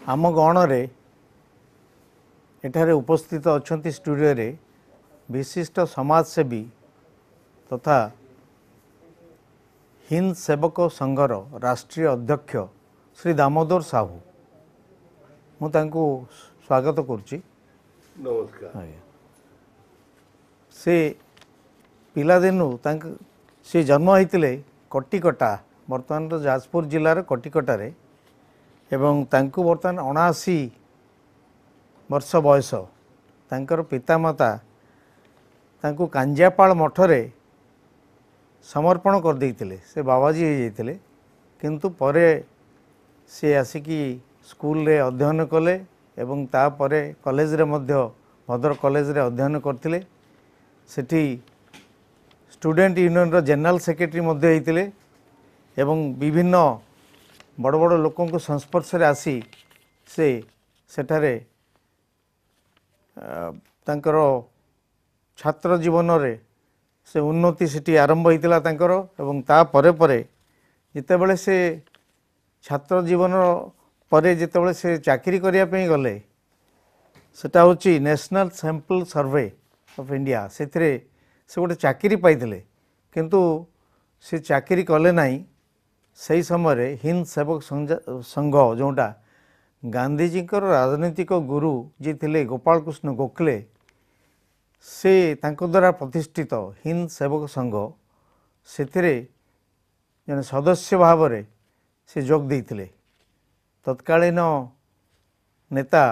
आम गणरे एठारे उपस्थित अच्छा स्टूडियो रे विशिष्ट समाजसेवी तथा हिंद सेवक संघर राष्ट्रीय अध्यक्ष श्री दामोदर साहू मुझे स्वागत करुच्ची। नमस्कार। से पिलादिनु से जन्म होते कटिकटा बर्तमान जाजपुर जिलार कटिकटारे एवं तांकु बर्तमान 79 वर्ष बयस तांकर पितामाता तांकु कांजियापाल मठरे समर्पण कर देइथिले। से बाबाजी हो जाइथिले किंतु परे से आसिकी स्कूल रे अध्ययन कले एवं तापरे कॉलेज रे मध्य भद्रक कॉलेज रे अध्ययन करथिले। सेठी स्टूडेंट यूनियन रो जनरल सेक्रेटरी मध्य होइथिले एवं विभिन्न बड़ बड़ लोकों को संस्पर्श रे आसी से सेठारे तांकर छात्र जीवन रे से उन्नति सेठी आरंभ होइतिला तांकर एवं ता परे परे जितेबले से छात्र जीवन परे जितेबले से चाकरी करिया पे गले सेटा होची national sample survey of India से गोटे चाकरी पाइथिले किंतु से चाकरी कले नाही। सही समय हिंद सेवक संघ जोटा गांधीजी राजनीतिक गुरु जी थिले गोपाल कृष्ण गोखले से तांको द्वारा प्रतिष्ठित हिंद सेवक संघ से जने सदस्य भाव से जोग देइथिले। तत्कालीन नेता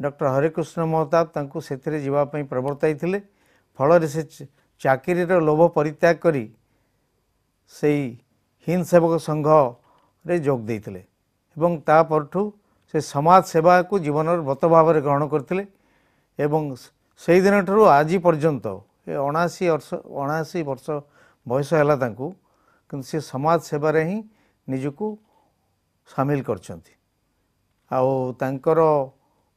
डॉक्टर हरिकृष्ण महताब तांको सेथिरे जीवा पई प्रवर्ताइथिले। फल से चाकरी लोभ परित्याग करी से हिंद सेवक संघ रे जोग देइथिले एवं ता परठू से समाज सेवा को जीवन व्रत भाव ग्रहण करथिले एवं से दिन ठारू आज पर्यंत 79 वर्ष बयस है तांकू किंतु से समाज सेवार ही निजको सामिल करछंती। आउ तांकर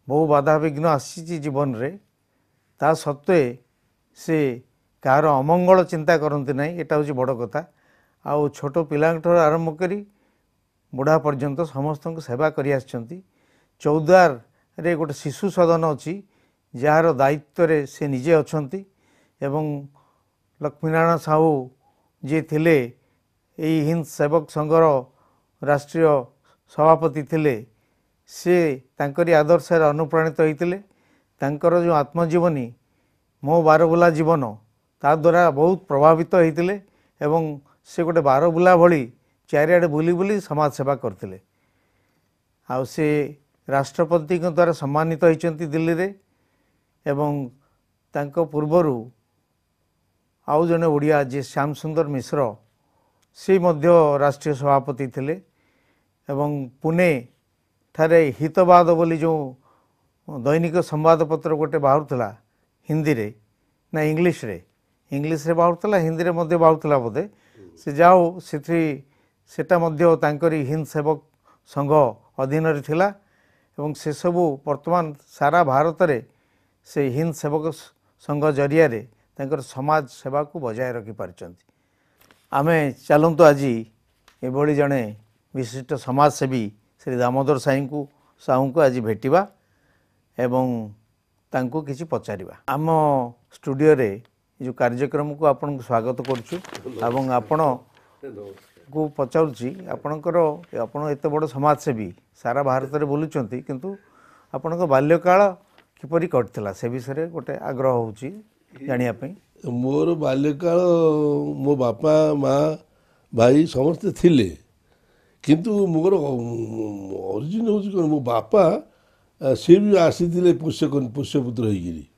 बहु बाधा विघ्न आसी जीवन रे ता सत्वे से कार अमंगल चिंता करती ना। यहाँ हूँ बड़ कथा। आउ छोट पिला आरंभ करी बुढ़ा पर्यंत समस्त सेवा करी आछंती। चौद्वार रे गोटे शिशु सदन अच्छी जार दायित्व रे से निजे अछंती एवं लक्ष्मीनारायण साहू जी थिले एई हिंद सेवक संघर राष्ट्रीय सभापति थिले। से तांकरी आदर्श अनुप्राणित होइतिले। तांकर जो आत्मजीवनी मो बारबुला जीवन ता द्वारा बहुत प्रभावित होइतिले एवं से गोटे बारबुला भली चारिआडे बुली बुली समाज सेवा करथिले। आ से राष्ट्रपति द्वारा सम्मानित होइचंती दिल्ली रे एवं तांको पूर्वरु आउ जने ओडिया जे श्याम सुंदर मिश्र से मध्य राष्ट्रीय सभापति थिले एवं पुणे ठारे हितवाद बोली जो दैनिक संवादपत्र गोटे बाहुला हिंदी रे ना इंग्लिश रे बाहुला हिंदी रे मध्य बाहुला बोधे से जाओ सेटा मध्य तांकरी हिंद सेवक संघ अधीन रे थिला एवं से सबू वर्तमान सारा भारत रे से हिंद सेवक संघ जरिया रे तांकर समाज सेवा को बजाय रखी पारचंती। आमे चलंतु आज एभली जने विशिष्ट समाजसेवी श्री दामोदर साहू को आज भेटिबा एवं तांको किछि पचारिबा। आम स्टूडियो रे जो कार्यक्रम को आपन स्वागत करछु एवं आपण को पचारुछि आपणकर आपण एते बड़ समाजसेवी सारा भारत रे बोलुचंती किंतु आपणक बाल्यकाल किपरि कटथिला से विषय गोटे आग्रह होउछि जानिया पई। मोर बाल्यकाल मो बापा माँ भाई समस्ते थिले किंतु मोर ओरिजिन हूँ मो बापा सी भी आसी पुष्यपुत्र होगी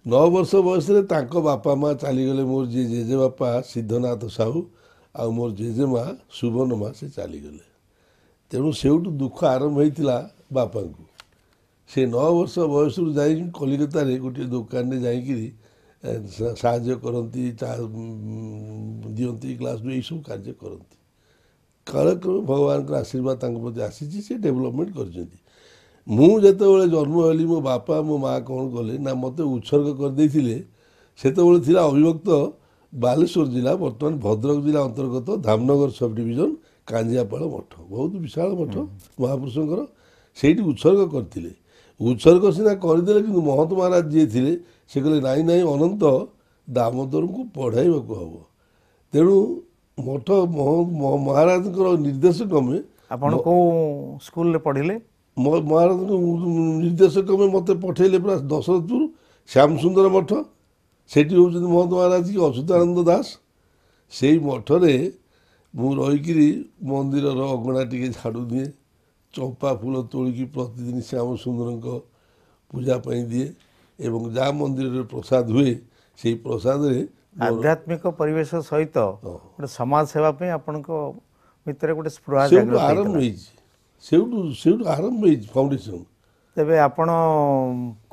9 वर्ष बयस बापा माँ चलीगले। मोर जे जेजे बापा सिद्धनाथ साहू आ मोर जेजे माँ सुबर्ण माँ से चलीगले। तेणु से दुख आरंभ होता बापा को से 9 वर्ष बयस जा कलिकता गोटे दुकान में जाकि साहाଯ୍य करती चा दियंती ग्लास यही सब कार्य करती। कालक्रम भगवान आशीर्वाद प्रति आसी से डेभलपमेंट कर। मुझे जन्म हली मो बापा मो माँ कौन कले ना मत उत्सर्ग करदे से अविभक्त बालेश्वर जिला बर्तमान भद्रक जिला अंतर्गत धामनगर सब डिविजन कांजियापाल मठ बहुत विशाल मठ महापुरुषंकर ସେଇଠି ଉତ୍ସର୍ଗ କରିଥିଲେ। ଉତ୍ସର୍ଗ ସିନା କରିଦେଲେ, କିନ୍ତୁ ମହନ୍ତ ମହାରାଜ ଯିଏ ଥିଲେ ସେ କହିଲେ ନାଇଁ ନାଇଁ ଅନନ୍ତ ଦାମୋଦରଙ୍କୁ ପଢ଼ାଇବାକୁ ହେବ। ତେଣୁ ମଠ ମହାରାଜଙ୍କର ନିର୍ଦ୍ଦେଶ କ୍ରମେ ଆପଣ କୋଉ ସ୍କୁଲରେ ପଢ଼ିଲେ? ମହାରାଜଙ୍କ ନିର୍ଦ୍ଦେଶ କ୍ରମେ ମୋତେ ପଠେଇଲେ ପୁରା ଦଶରଥପୁର ଶ୍ୟାମସୁନ୍ଦର ମଠ। ସେଠି ହେଉଛନ୍ତି ମହନ୍ତ ମହାରାଜ କି ଅଚ୍ୟୁତାନନ୍ଦ ଦାସ। ସେଇ ମଠରେ ମୁଁ ରହିକିରି ମନ୍ଦିରର ଅଗଣା ଟିକେ ଝାଡ଼ୁ ଦିଏ, ଚମ୍ପା ଫୁଲ ତୋଳିକି ପ୍ରତିଦିନ ଶ୍ୟାମ ସୁନ୍ଦରଙ୍କ ପୂଜା ପାଇଁ ଦିଏ, ଏବଂ ଯାହା ମନ୍ଦିରରେ ପ୍ରସାଦ ହୁଏ ସେଇ ପ୍ରସାଦରେ ଆଧ୍ୟାତ୍ମିକ ପରିବେଶ ସହିତ ଗୋଟେ ସମାଜ ସେବା ପାଇଁ ଆପଣଙ୍କ ଭିତରେ ଗୋଟେ ସ୍ପୃହା ସେଇଠୁ ଜାଗ୍ରତ ଆରମ୍ଭ ହେଇଥିଲା। ହେଇଛି, ସେଇଠୁ ଆରମ୍ଭ ହେଇଛି ଫାଉଣ୍ଡେସନ। ତେବେ ଆପଣ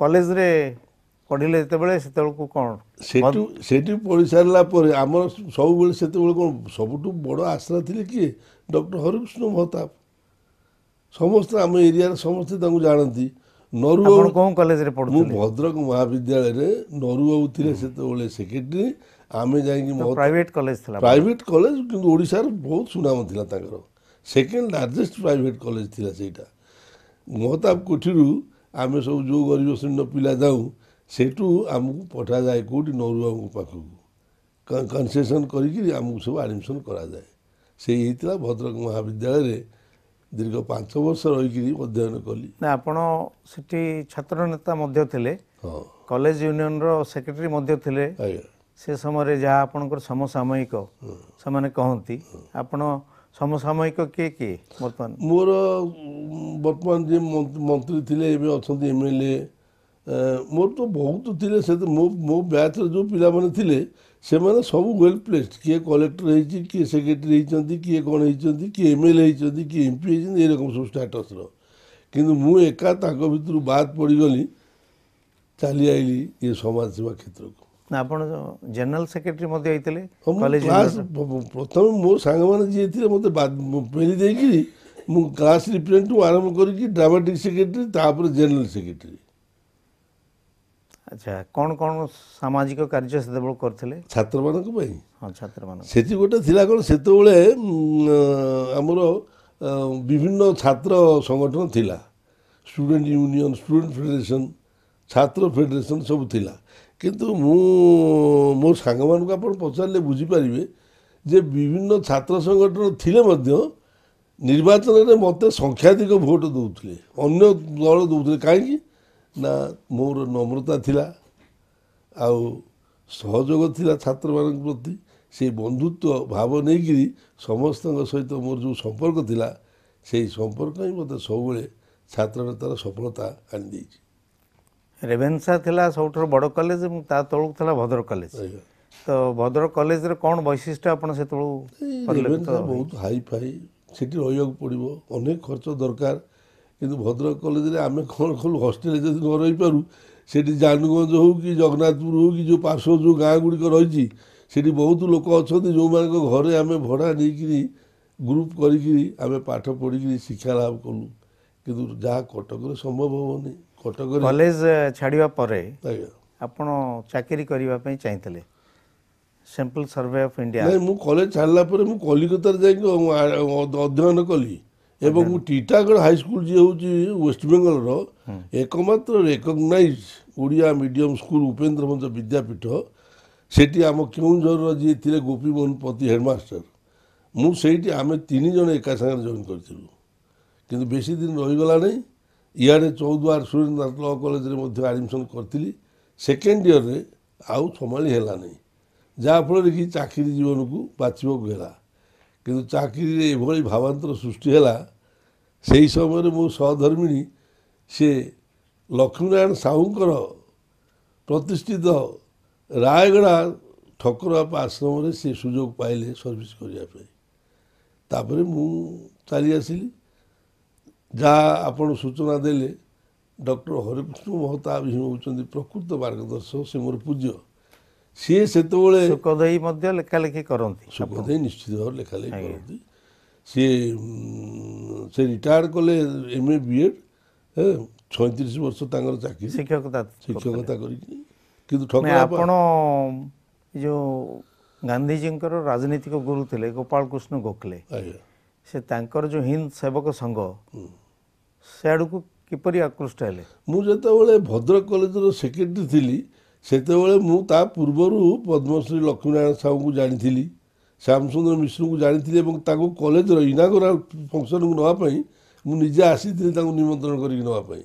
କଲେଜରେ ପଢ଼ିଲେ ଯେତେବେଳେ, ସେତେବେଳକୁ କ'ଣ ସେଠି ପଢ଼ି ସାରିଲା ପରେ ଆମର ସବୁବେଳେ ସେତେବେଳେ କ'ଣ ସବୁଠୁ ବଡ଼ ଆଶ୍ରା ଥିଲେ କିଏ? ଡକ୍ଟର ହରିକୃଷ୍ଣ ମହତାବ। ସମସ୍ତେ ଆମ ଏରିଆରେ ସମସ୍ତେ ତାଙ୍କୁ ଜାଣନ୍ତି। ନରୁବାବୁ, ଆପଣ କୋଉ କଲେଜରେ ମୁଁ ପଢ଼ୁଥିଲେ? ଭଦ୍ରକ ମହାବିଦ୍ୟାଳୟରେ, ନରୁବାବୁ ଥିଲେ ସେତେବେଳେ ସେକ୍ରେଟେରୀ। ଆମେ ଯାଇକି ପ୍ରାଇଭେଟ କଲେଜ ଥିଲା? ପ୍ରାଇଭେଟ କଲେଜ, କିନ୍ତୁ ଓଡ଼ିଶାର ବହୁତ ସୁନାମ ଥିଲା ତାଙ୍କର। ସେକେଣ୍ଡ ଲାର୍ଜେଷ୍ଟ ପ୍ରାଇଭେଟ କଲେଜ ଥିଲା ସେଇଟା। ମହତାବ କୋଠିରୁ ଆମେ ସବୁ ଯେଉଁ ଗରିବ ଶ୍ରେଣୀର ପିଲା ଯାଉ, ସେଠୁ ଆମକୁ ପଠାଯାଏ କେଉଁଠି? ନରୁବାବୁଙ୍କ ପାଖକୁ। କନସେସନ୍ କରିକି ଆମକୁ ସବୁ ଆଡ଼ମିସନ୍ କରାଯାଏ। ସେଇ ହେଇଥିଲା ଭଦ୍ରକ ମହାବିଦ୍ୟାଳୟରେ ଦୀର୍ଘ 5 ବର୍ଷ ରହିକିରି ଅଧ୍ୟୟନ କଲି। ନା, ଆପଣ ସେଠି ଛାତ୍ର ନେତା ମଧ୍ୟ ଥିଲେ, ହଁ କଲେଜ ୟୁନିୟନର ସେକ୍ରେଟାରୀ ମଧ୍ୟ ଥିଲେ। ଆଜ୍ଞା। ସେ ସମୟରେ ଯାହା ଆପଣଙ୍କର ସମସାମୟିକ ସେମାନେ କହନ୍ତି, ଆପଣ ସମସାମୟିକ କିଏ କିଏ ବର୍ତ୍ତମାନ? ମୋର ବର୍ତ୍ତମାନ ଯିଏ ମନ୍ତ୍ରୀ ଥିଲେ, ଏବେ ଅଛନ୍ତି MLA, ମୋର ତ ବହୁତ ଥିଲେ। ସେ ମୋ ବ୍ୟାଚ୍ର ଯେଉଁ ପିଲାମାନେ ଥିଲେ ସେମାନେ ସବୁ ୱେଲ୍ ପ୍ଲେସ୍ଡ। କିଏ କଲେକ୍ଟର ହେଇଛି, କିଏ ସେକ୍ରେଟାରୀ ହେଇଛନ୍ତି, କିଏ କ'ଣ ହେଇଛନ୍ତି, କିଏ MLA ହେଇଛନ୍ତି, କିଏ MP ହେଇଛନ୍ତି, ଏରକମ ସବୁ ଷ୍ଟାଟସ୍ର। କିନ୍ତୁ ମୁଁ ଏକା ତାଙ୍କ ଭିତରୁ ବାଦ୍ ପଡ଼ିଗଲି, ଚାଲି ଆଇଲି ଏ ସମାଜସେବା କ୍ଷେତ୍ରକୁ। ନା, ଆପଣ ଜେନେରାଲ ସେକ୍ରେଟାରୀ ମଧ୍ୟ ହେଇଥିଲେ ହଁ, ମୁଁ କଲେଜ କ୍ଲାସ୍ ୟୁନିୟନର? ପ୍ରଥମେ ମୋ ସାଙ୍ଗମାନେ ଯିଏ ଥିଲେ ମୋତେ ପେଲି ଦେଇକିରି ମୁଁ କ୍ଲାସ୍ ରିପ୍ରେଜେଣ୍ଟେଟିଭ୍ ଆରମ୍ଭ କରିକି ଡ୍ରାମାଟିକ୍ ସେକ୍ରେଟାରୀ, ତାପରେ ଜେନେରାଲ ସେକ୍ରେଟାରୀ। ଆଚ୍ଛା, କ'ଣ କ'ଣ ସାମାଜିକ କାର୍ଯ୍ୟ ସେତେବେଳେ କରିଥିଲେ? ଛାତ୍ରମାନଙ୍କ ପାଇଁ ହଁ, ଛାତ୍ରମାନଙ୍କ। ସେଠି ଗୋଟେ ଥିଲା କ'ଣ, ସେତେବେଳେ ଆମର ବିଭିନ୍ନ ଛାତ୍ର ସଂଗଠନ ଥିଲା। ଷ୍ଟୁଡେଣ୍ଟ ୟୁନିୟନ, ଷ୍ଟୁଡେଣ୍ଟ ଫେଡେରେସନ୍, ଛାତ୍ର ଫେଡେରେସନ୍ ସବୁ ଥିଲା। କିନ୍ତୁ ମୁଁ ମୋ ସାଙ୍ଗମାନଙ୍କୁ ଆପଣ ପଚାରିଲେ ବୁଝିପାରିବେ ଯେ ବିଭିନ୍ନ ଛାତ୍ର ସଂଗଠନ ଥିଲେ ମଧ୍ୟ ନିର୍ବାଚନରେ ମୋତେ ସଂଖ୍ୟାଧିକ ଭୋଟ ଦେଉଥିଲେ, ଅନ୍ୟ ଦଳ ଦେଉଥିଲେ। କାହିଁକି ନା ମୋର ନମ୍ରତା ଥିଲା, ଆଉ ସହଯୋଗ ଥିଲା ଛାତ୍ରମାନଙ୍କ ପ୍ରତି। ସେଇ ବନ୍ଧୁତ୍ୱ ଭାବ ନେଇକିରି ସମସ୍ତଙ୍କ ସହିତ ମୋର ଯେଉଁ ସମ୍ପର୍କ ଥିଲା, ସେଇ ସମ୍ପର୍କ ହିଁ ମୋତେ ସବୁବେଳେ ଛାତ୍ର ନେତାର ସଫଳତା ଆଣିଦେଇଛି। ରେଭେନ୍ସା ଥିଲା ସବୁଠାରୁ ବଡ଼ କଲେଜ ଏବଂ ତା ତଳକୁ ଥିଲା ଭଦ୍ରକ କଲେଜ। ଆଜ୍ଞା। ତ ଭଦ୍ରକ କଲେଜର କ'ଣ ବୈଶିଷ୍ଟ୍ୟ ଆପଣ ସେତେବେଳକୁ ପରିଲକ୍ଷିତ? ରେଭେନ୍ସା ବହୁତ ହାଇ ଫାଇ, ସେଠି ରହିବାକୁ ପଡ଼ିବ, ଅନେକ ଖର୍ଚ୍ଚ ଦରକାର। କିନ୍ତୁ ଭଦ୍ରକ କଲେଜରେ ଆମେ କ'ଣ କଲୁ, ହଷ୍ଟେଲରେ ଯଦି ନ ରହିପାରୁ, ସେଠି ଜାନୁଗଞ୍ଜ ହେଉ କି ଜଗନ୍ନାଥପୁର ହେଉ କି ଯେଉଁ ପାର୍ଶ୍ୱ ଯେଉଁ ଗାଁ ଗୁଡ଼ିକ ରହିଛି, ସେଠି ବହୁତ ଲୋକ ଅଛନ୍ତି ଯେଉଁମାନଙ୍କ ଘରେ ଆମେ ଭଡ଼ା ନେଇକିରି ଗ୍ରୁପ୍ କରିକିରି ଆମେ ପାଠ ପଢ଼ିକିରି ଶିକ୍ଷା ଲାଭ କଲୁ। କିନ୍ତୁ ଯାହା କଟକରେ ସମ୍ଭବ ହେବନି। କଟକରେ କଲେଜ ଛାଡ଼ିବା ପରେ ଆଜ୍ଞା, ଆପଣ ଚାକିରି କରିବା ପାଇଁ ଚାହିଁଥିଲେ ସାମ୍ପଲ୍ ସର୍ଭେ ଅଫ୍ ଇଣ୍ଡିଆ? ନାଇଁ, ମୁଁ କଲେଜ ଛାଡ଼ିଲା ପରେ ମୁଁ କଲିକତାରେ ଯାଇକି ଅଧ୍ୟୟନ କଲି, ଏବଂ ମୁଁ ଟିଟାଗଡ଼ ହାଇସ୍କୁଲ ଯିଏ ହେଉଛି ୱେଷ୍ଟବେଙ୍ଗଲର ଏକମାତ୍ର recognised Odia medium school Upendra Bhanja Vidyapith, ସେଠି ଆମ କେଉଁଝରର ଯିଏ ଥିଲେ ଗୋପୀମୋହନ ପତି ହେଡ଼ମାଷ୍ଟର, ମୁଁ ସେଇଠି ଆମେ 3 ଜଣ ଏକା ସାଙ୍ଗରେ ଜଏନ୍ କରିଥିଲୁ। କିନ୍ତୁ ବେଶୀ ଦିନ ରହିଗଲା ନାହିଁ। ଇଆଡ଼େ ଚୌଦ୍ୱାର ସୁରେନ୍ଦ୍ରନାଥ ଲ କଲେଜରେ ମଧ୍ୟ ଆଡ଼ମିସନ୍ କରିଥିଲି। ସେକେଣ୍ଡ ଇୟରରେ ଆଉ ସମ୍ଭାଳି ହେଲା ନାହିଁ, ଯାହାଫଳରେ କି ଚାକିରି ଜୀବନକୁ ବାଛିବାକୁ ହେଲା। କିନ୍ତୁ ଚାକିରିରେ ଏଭଳି ଭାବାନ୍ତର ସୃଷ୍ଟି ହେଲା, ସେହି ସମୟରେ ମୋ ସହଧର୍ମିଣୀ ସେ ଲକ୍ଷ୍ମୀନାରାୟଣ ସାହୁଙ୍କର ପ୍ରତିଷ୍ଠିତ ରାୟଗଡ଼ା ଠକରବାପା ଆଶ୍ରମରେ ସେ ସୁଯୋଗ ପାଇଲେ ସର୍ଭିସ୍ କରିବା ପାଇଁ। ତାପରେ ମୁଁ ଚାଲି ଆସିଲି। ଯାହା ଆପଣ ସୂଚନା ଦେଲେ, ଡକ୍ଟର ହରିକୃଷ୍ଣ ମହତାବ ହିଁ ହେଉଛନ୍ତି ପ୍ରକୃତ ମାର୍ଗଦର୍ଶକ। ସେ ମୋର ପୂଜ୍ୟ। ସିଏ ସେତେବେଳେ ସୁଖଦେଇ ମଧ୍ୟ ଲେଖାଲେଖି କରନ୍ତି? ସୁଖଦେଇ ନିଶ୍ଚିତ ଭାବରେ ଲେଖାଲେଖି କରନ୍ତି। ସିଏ ସେ ରିଟାୟାର୍ଡ଼ କଲେ MA BEd, 36 ବର୍ଷ ତାଙ୍କର ଚାକିରି, ଶିକ୍ଷକତା କରିକି। କିନ୍ତୁ ଠକରବାପା, ଆପଣ ଯେଉଁ ଗାନ୍ଧିଜୀଙ୍କର ରାଜନୈତିକ ଗୁରୁ ଥିଲେ ଗୋପାଳ କୃଷ୍ଣ ଗୋଖଲେ, ଆଜ୍ଞା, ସେ ତାଙ୍କର ଯେଉଁ ହିନ୍ଦ ସେବକ ସଂଘ ସେ ଆଡ଼କୁ କିପରି ଆକୃଷ୍ଟ ହେଲେ? ମୁଁ ଯେତେବେଳେ ଭଦ୍ରକ କଲେଜର ସେକ୍ରେଟାରୀ ଥିଲି ସେତେବେଳେ ମୁଁ ତା ପୂର୍ବରୁ ପଦ୍ମଶ୍ରୀ ଲକ୍ଷ୍ମୀନାରାୟଣ ସାହୁଙ୍କୁ ଜାଣିଥିଲି, ଶ୍ୟାମସୁନ୍ଦର ମିଶ୍ରଙ୍କୁ ଜାଣିଥିଲି ଏବଂ ତାଙ୍କୁ କଲେଜର ଇନାଗୁରାଲ ଫଙ୍କସନକୁ ନେବା ପାଇଁ ମୁଁ ନିଜେ ଆସିଥିଲି ତାଙ୍କୁ ନିମନ୍ତ୍ରଣ କରିକି ନେବା ପାଇଁ।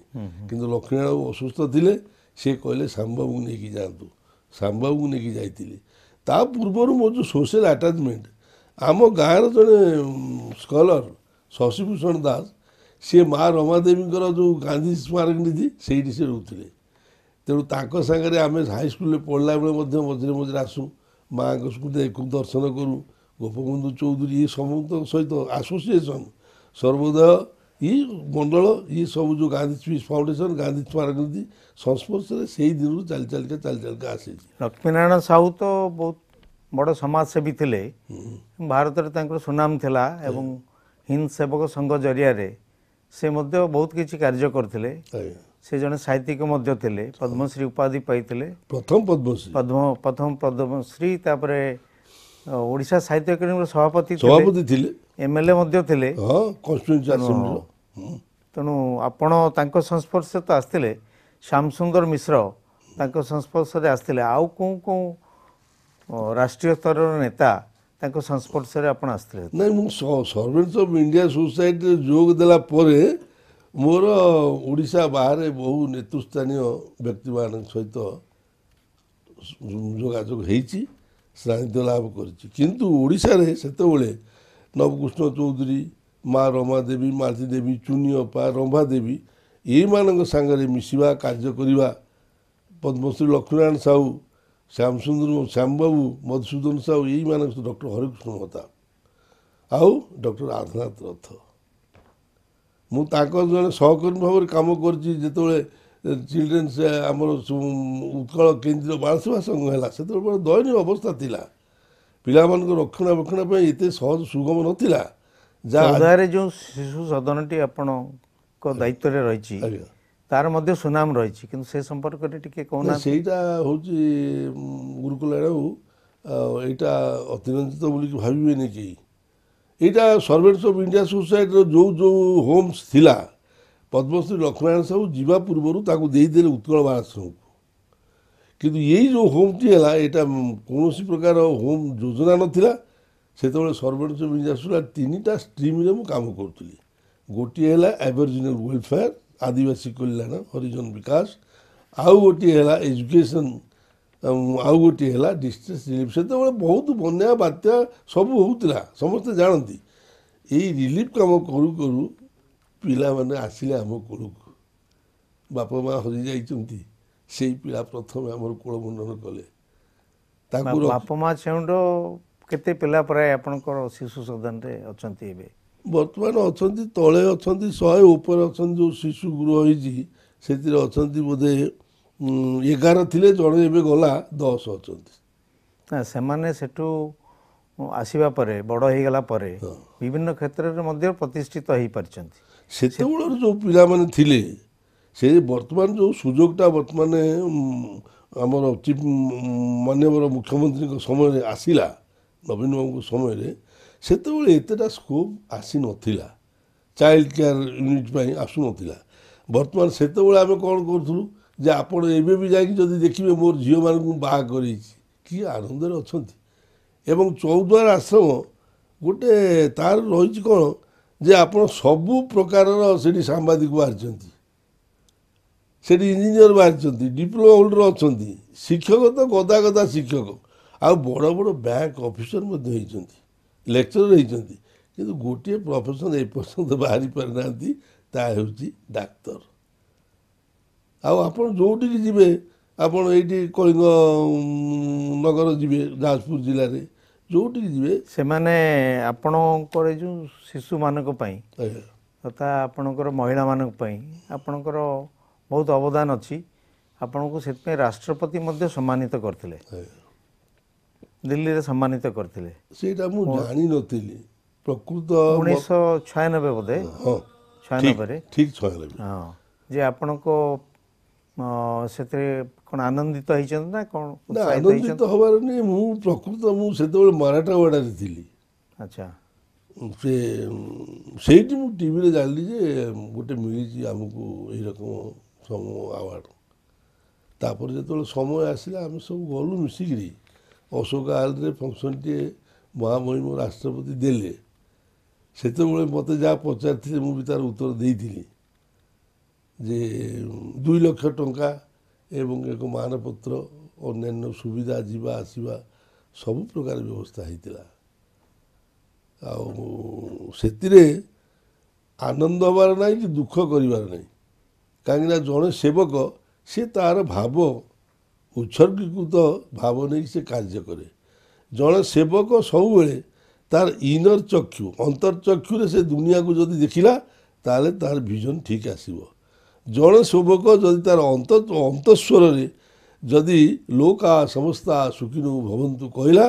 କିନ୍ତୁ ଲକ୍ଷ୍ମୀନାରାୟଣ ବାବୁ ଅସୁସ୍ଥ ଥିଲେ, ସେ କହିଲେ ଶ୍ୟାମବାବୁଙ୍କୁ ନେଇକି ଯାଆନ୍ତୁ। ଶ୍ୟାମବାବୁଙ୍କୁ ନେଇକି ଯାଇଥିଲି। ତା ପୂର୍ବରୁ ମୋର ଯେଉଁ ସୋସିଆଲ ଆଟାଚମେଣ୍ଟ, ଆମ ଗାଁର ଜଣେ ସ୍କଲର ଶଶିଭୂଷଣ ଦାସ, ସିଏ ମା ରମାଦେବୀଙ୍କର ଯେଉଁ ଗାନ୍ଧୀ ସ୍ମାରକ ନିଧି ସେଇଠି ସେ ରହୁଥିଲେ। ତେଣୁ ତାଙ୍କ ସାଙ୍ଗରେ ଆମେ ହାଇସ୍କୁଲରେ ପଢ଼ିଲା ବେଳେ ମଧ୍ୟ ମଝିରେ ମଝିରେ ଆସୁ, ମାଆଙ୍କ ଦେଖୁ, ଦର୍ଶନ କରୁ। ଗୋପବନ୍ଧୁ ଚୌଧୁରୀ ଏ ସମସ୍ତଙ୍କ ସହିତ ଆସୋସିଏସନ୍, ସର୍ବୋଦୟ ଇ ମଣ୍ଡଳ, ଇଏ ସବୁ ଯେଉଁ ଗାନ୍ଧୀ ପିସ୍ ଫାଉଣ୍ଡେସନ୍, ଗାନ୍ଧୀ ସ୍ମାରକ ନିଧି ସଂସ୍ପର୍ଶରେ ସେଇ ଦିନରୁ ଚାଲି ଚାଲିକା ଆସିଛି। ଲକ୍ଷ୍ମୀନାରାୟଣ ସାହୁ ତ ବହୁତ ବଡ଼ ସମାଜସେବୀ ଥିଲେ, ଭାରତରେ ତାଙ୍କର ସୁନାମ ଥିଲା ଏବଂ ହିନ୍ଦ ସେବକ ସଂଘ ଜରିଆରେ ସେ ମଧ୍ୟ ବହୁତ କିଛି କାର୍ଯ୍ୟ କରିଥିଲେ। ସେ ଜଣେ ସାହିତ୍ୟିକ ମଧ୍ୟ ଥିଲେ, ପଦ୍ମଶ୍ରୀ ଉପାଧି ପାଇଥିଲେ, ପ୍ରଥମ ପଦ୍ମଶ୍ରୀ, ତାପରେ ଓଡ଼ିଶା ସାହିତ୍ୟ ଏକାଡେମୀର ସଭାପତି ଥିଲେ, ଏମଏଲଏ ମଧ୍ୟ ଥିଲେ। ହଁ କନଷ୍ଟିଚ୍ୟୁଏନ୍ସି ଆସେମ୍ବଲିର। ତେଣୁ ଆପଣ ତାଙ୍କ ସଂସ୍ପର୍ଶରେ ତ ଆସିଥିଲେ, ଶ୍ୟାମସୁନ୍ଦର ମିଶ୍ର ତାଙ୍କ ସଂସ୍ପର୍ଶରେ ଆସିଥିଲେ, ଆଉ କେଉଁ ରାଷ୍ଟ୍ରୀୟ ସ୍ତରର ନେତା ତାଙ୍କ ସଂସ୍ପର୍ଶରେ ଆପଣ ଆସିଥିଲେ? ନାଇଁ, ମୁଁ ସର୍ଭେଣ୍ଟସ୍ ଅଫ୍ ଇଣ୍ଡିଆ ସୋସାଇଟିରେ ଯୋଗ ଦେଲା ପରେ ମୋର ଓଡ଼ିଶା ବାହାରେ ବହୁ ନେତୃସ୍ଥାନୀୟ ବ୍ୟକ୍ତିମାନଙ୍କ ସହିତ ଯୋଗାଯୋଗ ହେଇଛି, ସାନ୍ନିଧ୍ୟ ଲାଭ କରିଛି। କିନ୍ତୁ ଓଡ଼ିଶାରେ ସେତେବେଳେ ନବକୃଷ୍ଣ ଚୌଧୁରୀ, ମା ରମାଦେବୀ, ମାଳତୀ ଦେବୀ, ଚୁନି ଅପା, ରମ୍ଭା ଦେବୀ ଏଇମାନଙ୍କ ସାଙ୍ଗରେ ମିଶିବା, କାର୍ଯ୍ୟ କରିବା, ପଦ୍ମଶ୍ରୀ ଲକ୍ଷ୍ମୀନାରାୟଣ ସାହୁ, ଶ୍ୟାମବାବୁ, ମଧୁସୂଦନ ସାହୁ, ଏଇମାନଙ୍କ ସହିତ ଡକ୍ଟର ହରେକୃଷ୍ଣ ମହତାବ ଆଉ ଡକ୍ଟର ରାଧାନାଥ ରଥ, ମୁଁ ତାଙ୍କ ଜଣେ ସହକର୍ମୀ ଭାବରେ କାମ କରିଛି। ଯେତେବେଳେ ଚିଲଡ୍ରେନ୍ସ ଆମର ଉତ୍କଳ କେନ୍ଦ୍ରୀୟ ବାଳସେବା ସଂଘ ହେଲା, ସେତେବେଳେ ବଡ଼ ଦୟନୀୟ ଅବସ୍ଥା ଥିଲା, ପିଲାମାନଙ୍କ ରକ୍ଷଣାବେକ୍ଷଣ ପାଇଁ ଏତେ ସହଜ ସୁଗମ ନଥିଲା। ଯାହା ଯେଉଁ ଶିଶୁ ସଦନଟି ଆପଣଙ୍କ ଦାୟିତ୍ୱରେ ରହିଛି, ତାର ମଧ୍ୟ ସୁନାମ ରହିଛି, କିନ୍ତୁ ସେ ସମ୍ପର୍କରେ ଟିକେ କହୁନାହାନ୍ତି। ସେଇଟା ହେଉଛି ଗୁରୁକୁଲ ଆଡ଼ୁ ଏଇଟା ଅତିରଞ୍ଜିତ ବୋଲିକି ଭାବିବେନି କେହି। ଏଇଟା ସର୍ଭେଣ୍ଟସ୍ ଅଫ୍ ଇଣ୍ଡିଆ ସୋସାଇଟିର ଯେଉଁ ହୋମ୍ସ ଥିଲା, ପଦ୍ମଶ୍ରୀ ଲକ୍ଷ୍ମୀନାରାୟଣ ସାହୁ ଯିବା ପୂର୍ବରୁ ତାକୁ ଦେଇଦେଲେ ଉତ୍କଳ ବାଳାଶ୍ରମକୁ। କିନ୍ତୁ ଏଇ ଯେଉଁ ହୋମ୍ଟି ହେଲା, ଏଇଟା କୌଣସି ପ୍ରକାର ହୋମ୍ ଯୋଜନା ନଥିଲା। ସେତେବେଳେ ସର୍ଭେଣ୍ଟସ୍ ଅଫ୍ ଇଣ୍ଡିଆ ସୋସାଇଟି ତିନିଟା ଷ୍ଟ୍ରିମ୍ରେ ମୁଁ କାମ କରୁଥିଲି। ଗୋଟିଏ ହେଲା ଆବରିଜିନାଲ ୱେଲଫେୟାର, ଆଦିବାସୀ କଲ୍ୟାଣ, ହରିଜନ ବିକାଶ, ଆଉ ଗୋଟିଏ ହେଲା ଏଜୁକେସନ୍, ଆଉ ଗୋଟିଏ ହେଲା ଡିଷ୍ଟ୍ରେସ୍ ରିଲିଫ୍। ସେତେବେଳେ ବହୁତ ବନ୍ୟା ବାତ୍ୟା ସବୁ ହେଉଥିଲା, ସମସ୍ତେ ଜାଣନ୍ତି। ଏଇ ରିଲିଫ୍ କାମ କରୁ କରୁ ପିଲାମାନେ ଆସିଲେ ଆମ କୋଳକୁ, ବାପା ମା ହଜିଯାଇଛନ୍ତି, ସେଇ ପିଲା ପ୍ରଥମେ ଆମର କୋଳ ମଣ୍ଡନ କଲେ। ତାକୁ ବାପା ମା ଛେଉଣ୍ଡ କେତେ ପିଲା ପ୍ରାୟ ଆପଣଙ୍କର ଶିଶୁ ସଦନରେ ଅଛନ୍ତି ଏବେ? ବର୍ତ୍ତମାନ ଅଛନ୍ତି, ତଳେ ଅଛନ୍ତି 100, ଉପରେ ଅଛନ୍ତି। ଯେଉଁ ଶିଶୁ ଗୃହ ହେଇଛି ସେଥିରେ ଅଛନ୍ତି ବୋଧେ 11 ଥିଲେ, ଜଣେ ଏବେ ଗଲା, 10 ଅଛନ୍ତି। ନା, ସେମାନେ ସେଠୁ ଆସିବା ପରେ, ବଡ଼ ହେଇଗଲା ପରେ ବିଭିନ୍ନ କ୍ଷେତ୍ରରେ ମଧ୍ୟ ପ୍ରତିଷ୍ଠିତ ହେଇପାରିଛନ୍ତି। ସେତେବେଳର ଯେଉଁ ପିଲାମାନେ ଥିଲେ, ସେ ବର୍ତ୍ତମାନ ଯେଉଁ ସୁଯୋଗଟା ବର୍ତ୍ତମାନ ଆମର ଚିଫ୍ ମାନ୍ୟବର ମୁଖ୍ୟମନ୍ତ୍ରୀଙ୍କ ସମୟରେ ଆସିଲା, ନବୀନ ବାବୁଙ୍କ ସମୟରେ, ସେତେବେଳେ ଏତେଟା ସ୍କୋପ୍ ଆସିନଥିଲା, ଚାଇଲ୍ଡ କେୟାର ୟୁନିଟ୍ ପାଇଁ ଆସୁନଥିଲା। ବର୍ତ୍ତମାନ ସେତେବେଳେ ଆମେ କ'ଣ କରୁଥିଲୁ ଯେ ଆପଣ ଏବେ ବି ଯାଇକି ଯଦି ଦେଖିବେ ମୋର ଝିଅମାନଙ୍କୁ ବାହା କରେଇଛି, କି ଆନନ୍ଦରେ ଅଛନ୍ତି। ଏବଂ ଚୌଦ୍ୱାର ଆଶ୍ରମ ଗୋଟେ ତାର ରହିଛି କ'ଣ ଯେ ଆପଣ ସବୁ ପ୍ରକାରର ସେଠି ସାମ୍ବାଦିକ ବାହାରିଛନ୍ତି, ସେଠି ଇଞ୍ଜିନିୟର ବାହାରିଛନ୍ତି, ଡିପ୍ଲୋମା ହୋଲ୍ଡର ଅଛନ୍ତି, ଶିକ୍ଷକ ତ ଗଦା ଶିକ୍ଷକ, ଆଉ ବଡ଼ ବଡ଼ ବ୍ୟାଙ୍କ ଅଫିସର ମଧ୍ୟ ହେଇଛନ୍ତି, ଲେକ୍ଚରର ହେଇଛନ୍ତି। କିନ୍ତୁ ଗୋଟିଏ ପ୍ରଫେସନ୍ ଏପର୍ଯ୍ୟନ୍ତ ବାହାରି ପାରିନାହାନ୍ତି, ତାହା ହେଉଛି ଡାକ୍ତର। ଆଉ ଆପଣ ଯେଉଁଠିକି ଯିବେ, ଆପଣ ଏଇଠି କଳିଙ୍ଗ ନଗର ଯିବେ, ଯାଜପୁର ଜିଲ୍ଲାରେ ଯେଉଁଠିକି ଯିବେ, ସେମାନେ ଆପଣଙ୍କର ଏ ଯେଉଁ ଶିଶୁମାନଙ୍କ ପାଇଁ ତଥା ଆପଣଙ୍କର ମହିଳାମାନଙ୍କ ପାଇଁ ଆପଣଙ୍କର ବହୁତ ଅବଦାନ ଅଛି। ଆପଣଙ୍କୁ ସେଥିପାଇଁ ରାଷ୍ଟ୍ରପତି ମଧ୍ୟ ସମ୍ମାନିତ କରିଥିଲେ, ଦିଲ୍ଲୀରେ ସମ୍ମାନିତ କରିଥିଲେ। ସେଇଟା ମୁଁ ଜାଣିନଥିଲି ପ୍ରକୃତ। 1996 ବୋଧେ, 96ରେ, ଠିକ୍ 96। ହଁ, ଯେ ଆପଣଙ୍କ ସେଥିରେ କ'ଣ ଆନନ୍ଦିତ ହେଇଛନ୍ତି ନା କ'ଣ? ନା, ଆନନ୍ଦିତ ହେବାର ନାହିଁ। ମୁଁ ପ୍ରକୃତ ମୁଁ ସେତେବେଳେ ମାରାଠାୱାଡ଼ାରେ ଥିଲି। ଆଚ୍ଛା। ସେ ସେଇଠି ମୁଁ ଟିଭିରେ ଜାଣିଲି ଯେ ଗୋଟେ ମିଳିଛି ଆମକୁ ଏଇ ରକମ ସମୟ ଆୱାର୍ଡ଼। ତାପରେ ଯେତେବେଳେ ସମୟ ଆସିଲା ଆମେ ସବୁ ଗଲୁ ମିଶିକିରି ଅଶୋକ ହଲ୍ରେ ଫଙ୍କସନ୍ଟିଏ ମହାମହିମ ରାଷ୍ଟ୍ରପତି ଦେଲେ। ସେତେବେଳେ ମୋତେ ଯାହା ପଚାରିଥିଲେ ମୁଁ ବି ତାର ଉତ୍ତର ଦେଇଥିଲି ଯେ 2 ଲକ୍ଷ ଟଙ୍କା ଏବଂ ଏକ ମାନପତ୍ର ଅନ୍ୟାନ୍ୟ ସୁବିଧା ଯିବା ଆସିବା ସବୁ ପ୍ରକାର ବ୍ୟବସ୍ଥା ହେଇଥିଲା। ଆଉ ସେଥିରେ ଆନନ୍ଦ ହେବାର ନାହିଁ କି ଦୁଃଖ କରିବାର ନାହିଁ, କାହିଁକିନା ଜଣେ ସେବକ ସେ ତାର ଭାବ ଉତ୍ସର୍ଗୀକୃତ ଭାବ ନେଇକି ସେ କାର୍ଯ୍ୟ କରେ। ଜଣେ ସେବକ ସବୁବେଳେ ତାର ଇନର ଚକ୍ଷୁ ଅନ୍ତର୍ଚକ୍ଷୁରେ ସେ ଦୁନିଆକୁ ଯଦି ଦେଖିଲା ତାହେଲେ ତାର ଭିଜନ୍ ଠିକ୍ ଆସିବ। ଜଣେ ସେବକ ଯଦି ତାର ଅନ୍ତଃସ୍ୱରରେ ଯଦି ଲୋକା ସମସ୍ତା ସୁଖିନୋ ଭବନ୍ତୁ କହିଲା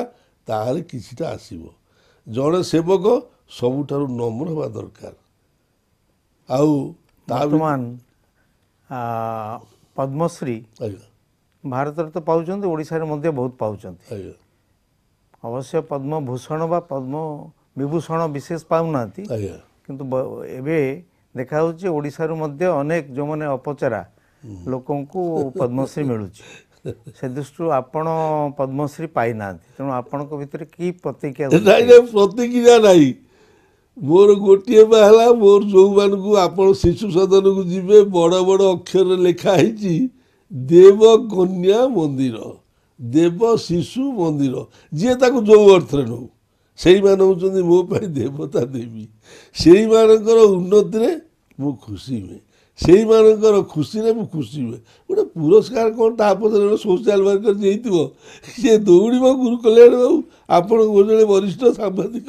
ତାହେଲେ କିଛିଟା ଆସିବ। ଜଣେ ସେବକ ସବୁଠାରୁ ନମ୍ର ହେବା ଦରକାର। ଆଉ ତା ବର୍ତ୍ତମାନ ପଦ୍ମଶ୍ରୀ ଆଜ୍ଞା ଭାରତରେ ତ ପାଉଛନ୍ତି, ଓଡ଼ିଶାରେ ମଧ୍ୟ ବହୁତ ପାଉଛନ୍ତି। ଆଜ୍ଞା ଅବଶ୍ୟ ପଦ୍ମଭୂଷଣ ବା ପଦ୍ମ ବିଭୂଷଣ ବିଶେଷ ପାଉନାହାନ୍ତି, ଆଜ୍ଞା କିନ୍ତୁ ଏବେ ଦେଖାଯାଉଛି ଓଡ଼ିଶାରୁ ମଧ୍ୟ ଅନେକ ଯେଉଁମାନେ ଅପଚରା ଲୋକଙ୍କୁ ପଦ୍ମଶ୍ରୀ ମିଳୁଛି। ସେ ଦୃଷ୍ଟିରୁ ଆପଣ ପଦ୍ମଶ୍ରୀ ପାଇନାହାନ୍ତି, ତେଣୁ ଆପଣଙ୍କ ଭିତରେ କି ପ୍ରତିକ୍ରିୟା ନାଇଁ ନାଇଁ ପ୍ରତିକ୍ରିୟା ନାହିଁ। ମୋର ଗୋଟିଏ ବା ହେଲା ମୋର ଯେଉଁମାନଙ୍କୁ ଆପଣ ଶିଶୁ ସଦନକୁ ଯିବେ ବଡ଼ ବଡ଼ ଅକ୍ଷରରେ ଲେଖା ହେଇଛି ଦେବ କନ୍ୟା ମନ୍ଦିର, ଦେବ ଶିଶୁ ମନ୍ଦିର, ଯିଏ ତାକୁ ଯେଉଁ ଅର୍ଥରେ ନେଉ ସେଇମାନେ ହେଉଛନ୍ତି ମୋ ପାଇଁ ଦେବତା ଦେବୀ। ସେଇମାନଙ୍କର ଉନ୍ନତିରେ ମୁଁ ଖୁସି ହୁଏ, ସେଇମାନଙ୍କର ଖୁସିରେ ମୁଁ ଖୁସି ହୁଏ। ଗୋଟେ ପୁରସ୍କାର କ'ଣ ତା ପଛରେ ଗୋଟେ ସୋସିଆଲ ୱାର୍କର ହେଇଥିବ ସିଏ ଦୌଡ଼ିବ ଗୁରୁ କଲ୍ୟାଣ ବାବୁ ଆପଣ ଜଣେ ବରିଷ୍ଠ ସାମ୍ବାଦିକ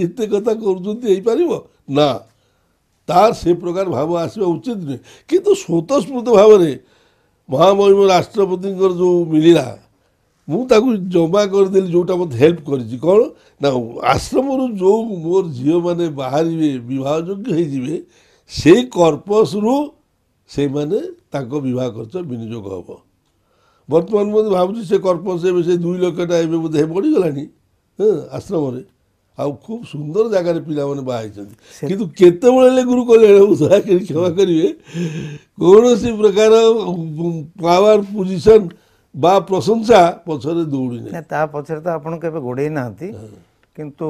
ଏତେ କଥା କରୁଛନ୍ତି ହେଇପାରିବ ନା, ତାର ସେ ପ୍ରକାର ଭାବ ଆସିବା ଉଚିତ ନୁହେଁ। କିନ୍ତୁ ସ୍ୱତଃସ୍ଫୂର୍ତ୍ତ ଭାବରେ ମହାମହିମ ରାଷ୍ଟ୍ରପତିଙ୍କର ଯେଉଁ ମିଳିଲା ମୁଁ ତାକୁ ଜମା କରିଦେଲି, ଯେଉଁଟା ମୋତେ ହେଲ୍ପ କରିଛି କ'ଣ ନା ଆଶ୍ରମରୁ ଯେଉଁ ମୋର ଝିଅମାନେ ବାହାରିବେ ବିବାହ ଯୋଗ୍ୟ ହେଇଯିବେ ସେଇ କର୍ପସରୁ ସେମାନେ ତାଙ୍କ ବିବାହ ଖର୍ଚ୍ଚ ବିନିଯୋଗ ହେବ। ବର୍ତ୍ତମାନ ମୁଁ ଭାବୁଛି ସେ କର୍ପସ ଏବେ ସେ 2 ଲକ୍ଷଟା ଏବେ ବୋଧେ ବଢ଼ିଗଲାଣି ଆଶ୍ରମରେ। ଆଉ ଖୁବ୍ ସୁନ୍ଦର ଜାଗାରେ ପିଲାମାନେ ବାହା ହେଇଛନ୍ତି। କିନ୍ତୁ କେତେବେଳେ ହେଲେ ଗୁରୁ କଲ୍ୟାଣ ବାବୁ ଦୟାକରି କ୍ଷମା କରିବେ କୌଣସି ପ୍ରକାର ପାୱାର ପୋଜିସନ୍ ବା ପ୍ରଶଂସା ପଛରେ ଦୌଡ଼ି ନାହିଁ। ତା ପଛରେ ତ ଆପଣ କେବେ ଗୋଡ଼େଇ ନାହାନ୍ତି, କିନ୍ତୁ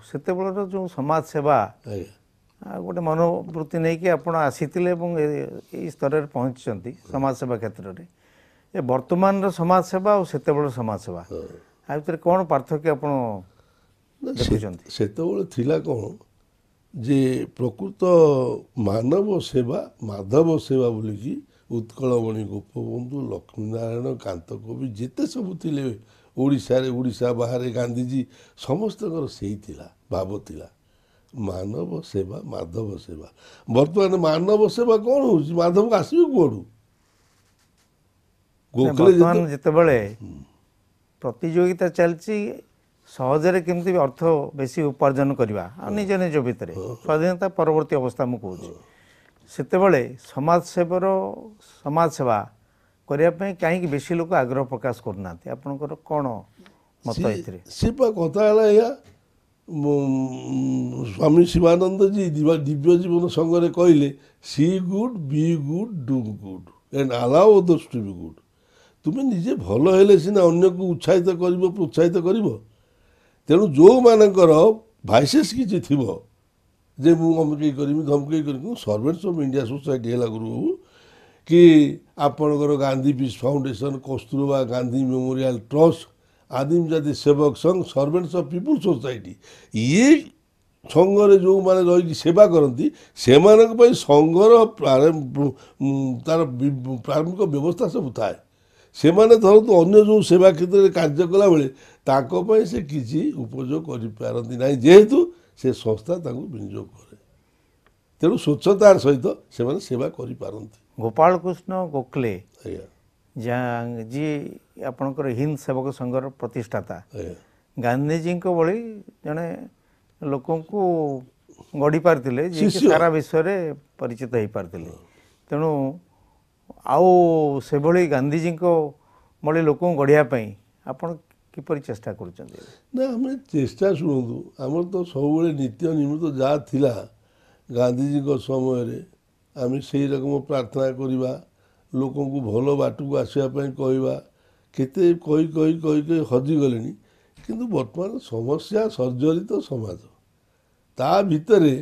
ସେତେବେଳର ଯେଉଁ ସମାଜ ସେବା ଆଜ୍ଞା ଗୋଟେ ମନୋବୃତ୍ତି ନେଇକି ଆପଣ ଆସିଥିଲେ ଏବଂ ଏଇ ସ୍ତରରେ ପହଞ୍ଚିଛନ୍ତି ସମାଜ ସେବା କ୍ଷେତ୍ରରେ। ଏ ବର୍ତ୍ତମାନର ସମାଜ ସେବା ଆଉ ସେତେବେଳର ସମାଜ ସେବା ଆ ଭିତରେ କ'ଣ ପାର୍ଥକ୍ୟ ଆପଣ ଦେଖୁଛନ୍ତି? ସେତେବେଳେ ଥିଲା କ'ଣ ଯେ ପ୍ରକୃତ ମାନବ ସେବା ମାଧବ ସେବା ବୋଲିକି ଉତ୍କଳମଣି ଗୋପବନ୍ଧୁ ଲକ୍ଷ୍ମୀନାରାୟଣ କାନ୍ତକବି ଯେତେ ସବୁ ଥିଲେ ଓଡ଼ିଶାରେ ଓଡ଼ିଶା ବାହାରେ ଗାନ୍ଧିଜୀ ସମସ୍ତଙ୍କର ସେଇ ଥିଲା ଭାବ ଥିଲା ମାନବ ସେବା ମାଧବ ସେବା। ବର୍ତ୍ତମାନ ମାନବ ସେବା କ'ଣ ହେଉଛି? ମାଧବକୁ ଆସିବେ କୁଆଡ଼ୁ? ବର୍ତ୍ତମାନ ଯେତେବେଳେ ପ୍ରତିଯୋଗିତା ଚାଲିଛି ସହଜରେ କେମିତି ଅର୍ଥ ବେଶୀ ଉପାର୍ଜନ କରିବା ଆଉ ନିଜ ନିଜ ଭିତରେ ସ୍ୱାଧୀନତା ପରବର୍ତ୍ତୀ ଅବସ୍ଥା ମୁଁ କହୁଛି, ସେତେବେଳେ ସମାଜ ସେବା କରିବା ପାଇଁ କାହିଁକି ବେଶୀ ଲୋକ ଆଗ୍ରହ ପ୍ରକାଶ କରୁନାହାନ୍ତି? ଆପଣଙ୍କର କ'ଣ ମତ ଏଥିରେ? ସେ ପା କଥା ହେଲା ଏଇଆ, ସ୍ୱାମୀ ଶିବାନନ୍ଦଜୀ ଦିବ୍ୟ ଜୀବନ ସଂଘରେ କହିଲେ see good be good do good and allow others to be good. ତୁମେ ନିଜେ ଭଲ ହେଲେ ସିନା ଅନ୍ୟକୁ ଉତ୍ସାହିତ କରିବ ପ୍ରୋତ୍ସାହିତ କରିବ। ତେଣୁ ଯେଉଁମାନଙ୍କର ଭାଇସେସ୍ କିଛି ଥିବ ଯେ ମୁଁ ଅମକେଇ କରିବି ଧମକେଇ କରିବି, ସର୍ଭେଣ୍ଟସ୍ ଅଫ୍ ଇଣ୍ଡିଆ ସୋସାଇଟି ହେଲା ଗୁରୁ କି ଆପଣଙ୍କର Gandhi piece foundation, Kasturba Gandhi memorial trust, ଆଦିମ ଜାତି ସେବକ ସଂଘ, ସର୍ଭେଣ୍ଟସ୍ ଅଫ୍ ପିପୁଲ୍ ସୋସାଇଟି, ଇଏ ସଂଘରେ ଯେଉଁମାନେ ରହିକି ସେବା କରନ୍ତି ସେମାନଙ୍କ ପାଇଁ ସଂଘର ତାର ପ୍ରାରମ୍ଭିକ ବ୍ୟବସ୍ଥା ସବୁ ଥାଏ। ସେମାନେ ଧରନ୍ତୁ ଅନ୍ୟ ଯେଉଁ ସେବା କ୍ଷେତ୍ରରେ କାର୍ଯ୍ୟ କଲାବେଳେ ତାଙ୍କ ପାଇଁ ସେ କିଛି ଉପଯୋଗ କରିପାରନ୍ତି ନାହିଁ, ଯେହେତୁ ସେ ସଂସ୍ଥା ତାଙ୍କୁ ବିନିଯୋଗ କରେ। ତେଣୁ ସ୍ୱଚ୍ଛତାର ସହିତ ସେମାନେ ସେବା କରିପାରନ୍ତି। ଗୋପାଳକୃଷ୍ଣ ଗୋଖଲେ ଆଜ୍ଞା ଯିଏ ଆପଣଙ୍କର ହିନ୍ଦ ସେବକ ସଂଘର ପ୍ରତିଷ୍ଠାତା, ଆଜ୍ଞା ଗାନ୍ଧିଜୀଙ୍କ ଭଳି ଜଣେ ଲୋକଙ୍କୁ ଗଢ଼ି ପାରିଥିଲେ ଯିଏକି ଶିଷ୍ୟ। ସାରା ବିଶ୍ୱରେ ପରିଚିତ ହେଇପାରିଥିଲେ। ତେଣୁ ଆଉ ସେଭଳି ଗାନ୍ଧିଜୀଙ୍କ ଭଳି ଲୋକଙ୍କୁ ଗଢ଼ିବା ପାଇଁ ଆପଣ କିପରି ଚେଷ୍ଟା କରୁଛନ୍ତି? ନା ଆମେ ଚେଷ୍ଟା ଶୁଣନ୍ତୁ ଆମର ତ ସବୁବେଳେ ନିତ୍ୟ ନିମିତ୍ତ ଯାହା ଥିଲା ଗାନ୍ଧିଜୀଙ୍କ ସମୟରେ ଆମେ ସେଇ ରକମ ପ୍ରାର୍ଥନା କରିବା, ଲୋକଙ୍କୁ ଭଲ ବାଟକୁ ଆସିବା ପାଇଁ କହିବା, କେତେ କହି କହି କହି କହି ହଜିଗଲେଣି। କିନ୍ତୁ ବର୍ତ୍ତମାନ ସମସ୍ୟା ସର୍ଜରିତ ସମାଜ, ତା ଭିତରେ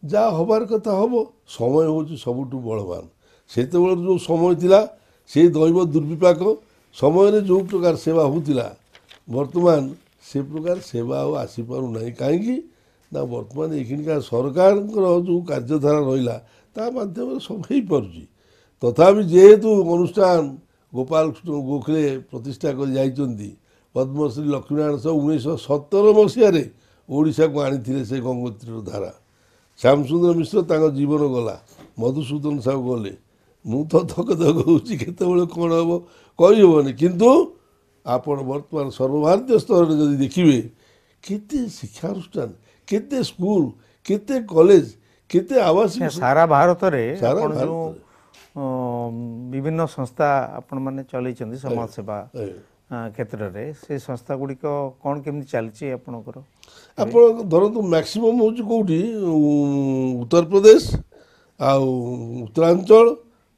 ଯାହା ହବାର କଥା ହବ। ସମୟ ହେଉଛି ସବୁଠୁ ବଳବାନ। ସେତେବେଳେ ଯେଉଁ ସମୟ ଥିଲା ସେ ଦୈବ ଦୁର୍ବିପାକ ସମୟରେ ଯେଉଁ ପ୍ରକାର ସେବା ହେଉଥିଲା ବର୍ତ୍ତମାନ ସେ ପ୍ରକାର ସେବା ଆଉ ଆସିପାରୁନାହିଁ। କାହିଁକି ନା ବର୍ତ୍ତମାନ ଏଇଖିଣିକା ସରକାରଙ୍କର ଯେଉଁ କାର୍ଯ୍ୟଧାରା ରହିଲା ତା ମାଧ୍ୟମରେ ସବୁ ହେଇପାରୁଛି। ତଥାପି ଯେହେତୁ ଅନୁଷ୍ଠାନ ଗୋପାଳ କୃଷ୍ଣ ଗୋଖଲେ ପ୍ରତିଷ୍ଠା କରି ଯାଇଛନ୍ତି, ପଦ୍ମଶ୍ରୀ ଲକ୍ଷ୍ମୀନାରାୟଣ ସାହୁ 1917 ମସିହାରେ ଓଡ଼ିଶାକୁ ଆଣିଥିଲେ ସେ ଗଙ୍ଗୋତ୍ରୀର ଧାରା। ଶ୍ୟାମସୁନ୍ଦର ମିଶ୍ର ତାଙ୍କ ଜୀବନ ଗଲା, ମଧୁସୂଦନ ସାହୁ ଗଲେ। ମୁଁ ତ ଧକ ଧକ ହେଉଛି କେତେବେଳେ କ'ଣ ହେବ କହିହେବନି। କିନ୍ତୁ ଆପଣ ବର୍ତ୍ତମାନ ସର୍ବଭାରତୀୟ ସ୍ତରରେ ଯଦି ଦେଖିବେ କେତେ ଶିକ୍ଷାନୁଷ୍ଠାନ, କେତେ ସ୍କୁଲ, କେତେ କଲେଜ, କେତେ ଆବାସିକ ସାରା ଭାରତରେ ସାରା ଆପଣ ଭାରତରେ। ଯେଉଁ ବିଭିନ୍ନ ସଂସ୍ଥା ଆପଣମାନେ ଚଲେଇଛନ୍ତି ସମାଜସେବା କ୍ଷେତ୍ରରେ, ସେ ସଂସ୍ଥା ଗୁଡ଼ିକ କ'ଣ କେମିତି ଚାଲିଛି ଆପଣଙ୍କର? ଆପଣ ଧରନ୍ତୁ ମ୍ୟାକ୍ସିମମ୍ ହେଉଛି କେଉଁଠି ଉତ୍ତରପ୍ରଦେଶ ଆଉ ଉତ୍ତରାଞ୍ଚଳ,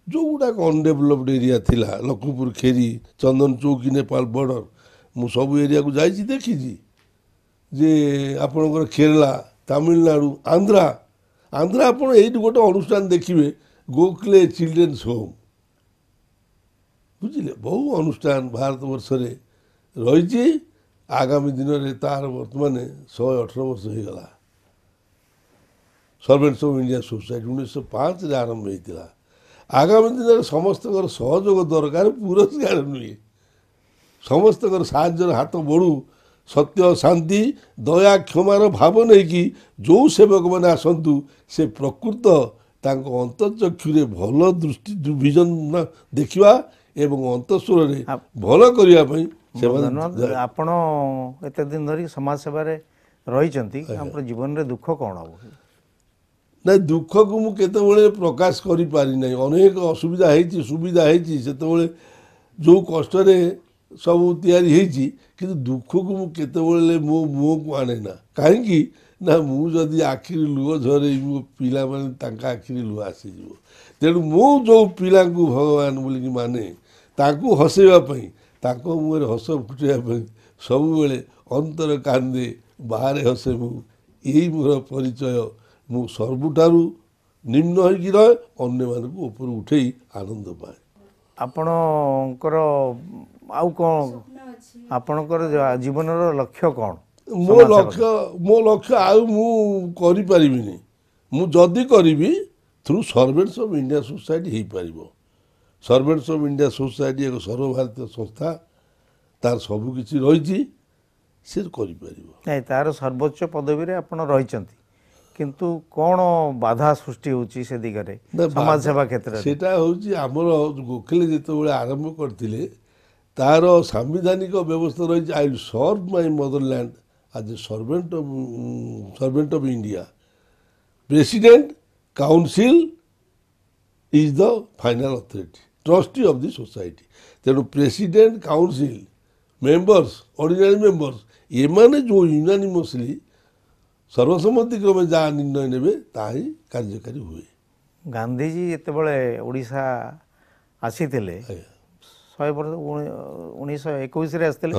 ଯେଉଁଗୁଡ଼ାକ ଅନଡେଭଲପଡ୍ ଏରିଆ ଥିଲା, ଲକ୍ଷ୍ମୀପୁର, ଖେରି, ଚନ୍ଦନ ଚୌକି, ନେପାଳ ବର୍ଡ଼ର, ମୁଁ ସବୁ ଏରିଆକୁ ଯାଇଛି ଦେଖିଛି। ଯେ ଆପଣଙ୍କର କେରଳା, ତାମିଲନାଡ଼ୁ, ଆନ୍ଧ୍ରା ଆପଣ ଏଇଠି ଗୋଟେ ଅନୁଷ୍ଠାନ ଦେଖିବେ ଗୋଖଲେ ଚିଲଡ୍ରେନ୍ସ ହୋମ୍, ବୁଝିଲେ। ବହୁ ଅନୁଷ୍ଠାନ ଭାରତବର୍ଷରେ ରହିଛି। ଆଗାମୀ ଦିନରେ ତାର ବର୍ତ୍ତମାନ 118 ବର୍ଷ ହେଇଗଲା। ସର୍ଭେଣ୍ଟସ୍ ଅଫ୍ ଇଣ୍ଡିଆ ସୋସାଇଟି 1905ରେ ଆରମ୍ଭ ହେଇଥିଲା। ଆଗାମୀ ଦିନରେ ସମସ୍ତଙ୍କର ସହଯୋଗ ଦରକାର, ପୁରସ୍କାର ନୁହେଁ। ସମସ୍ତଙ୍କର ସାହାଯ୍ୟର ହାତ ବଢ଼ୁ। ସତ୍ୟ, ଶାନ୍ତି, ଦୟା, କ୍ଷମାର ଭାବ ନେଇକି ଯେଉଁ ସେବକମାନେ ଆସନ୍ତୁ ସେ ପ୍ରକୃତ ତାଙ୍କ ଅନ୍ତର୍ଚକ୍ଷୁରେ ଭଲ ଦୃଷ୍ଟି ଭିଜନ ଦେଖିବା ଏବଂ ଅନ୍ତଃସ୍ୱରରେ ଭଲ କରିବା ପାଇଁ ସେମାନେ। ଆପଣ ଏତେ ଦିନ ଧରି ସମାଜ ସେବାରେ ରହିଛନ୍ତି, ଆପଣଙ୍କ ଜୀବନରେ ଦୁଃଖ କ'ଣ ହବ? ନାଇଁ, ଦୁଃଖକୁ ମୁଁ କେତେବେଳେ ପ୍ରକାଶ କରିପାରିନାହିଁ। ଅନେକ ଅସୁବିଧା ହେଇଛି, ସୁବିଧା ହେଇଛି। ସେତେବେଳେ ଯେଉଁ କଷ୍ଟରେ ସବୁ ତିଆରି ହେଇଛି, କିନ୍ତୁ ଦୁଃଖକୁ ମୁଁ କେତେବେଳେ ମୋ ମୁହଁକୁ ଆଣେ ନା। କାହିଁକି ନା ମୁଁ ଯଦି ଆଖିରେ ଲୁହ ଝରେଇବି ମୋ ପିଲାମାନେ ତାଙ୍କ ଆଖିରେ ଲୁହ ଆସିଯିବ। ତେଣୁ ମୁଁ ଯେଉଁ ପିଲାଙ୍କୁ ଭଗବାନ ବୋଲିକି ମାନେ ତାଙ୍କୁ ହସେଇବା ପାଇଁ, ତାଙ୍କ ମୁହଁରେ ହସ ଫୁଟାଇବା ପାଇଁ ସବୁବେଳେ ଅନ୍ତର କାନ୍ଦେ, ବାହାରେ ହସେ ମୁଁ। ଏଇ ମୋର ପରିଚୟ। ମୁଁ ସବୁଠାରୁ ନିମ୍ନ ହେଇକି ରହେ, ଅନ୍ୟମାନଙ୍କୁ ଉପରୁ ଉଠେଇ ଆନନ୍ଦ ପାଏ। ଆପଣଙ୍କର ଆଉ କ'ଣ, ଆପଣଙ୍କର ଜୀବନର ଲକ୍ଷ୍ୟ କ'ଣ? ମୋ ଲକ୍ଷ୍ୟ ଆଉ ମୁଁ କରିପାରିବିନି। ମୁଁ ଯଦି କରିବି through servants of India society ହେଇପାରିବ। ସର୍ଭେଣ୍ଟସ୍ ଅଫ୍ ଇଣ୍ଡିଆ ସୋସାଇଟି ଏକ ସର୍ବଭାରତୀୟ ସଂସ୍ଥା, ତାର ସବୁ କିଛି ରହିଛି, ସେ କରିପାରିବ। ନାଇଁ, ତାର ସର୍ବୋଚ୍ଚ ପଦବୀରେ ଆପଣ ରହିଛନ୍ତି, କିନ୍ତୁ କ'ଣ ବାଧା ସୃଷ୍ଟି ହେଉଛି ସେ ଦିଗରେ ସମାଜ ସେବା କ୍ଷେତ୍ରରେ? ସେଟା ହେଉଛି ଆମର ଗୋଖଲେ ଯେତେବେଳେ ଆରମ୍ଭ କରିଥିଲେ ତାର ସାମ୍ବିଧାନିକ ବ୍ୟବସ୍ଥା ରହିଛି, I will serve my motherland as a servant of India. President council is the final authority, trustee of the society. ତେଣୁ president, council, members, ordinary members ଏମାନେ ଯେଉଁ ୟୁନାନିମସଲି ସର୍ବସମ୍ମତି କ୍ରମେ ଯାହା ନିର୍ଣ୍ଣୟ ନେବେ ତାହା ହିଁ କାର୍ଯ୍ୟକାରୀ ହୁଏ। ଗାନ୍ଧିଜୀ ଯେତେବେଳେ ଓଡ଼ିଶା ଆସିଥିଲେ 100 ବର୍ଷ 1921ରେ ଆସିଥିଲେ,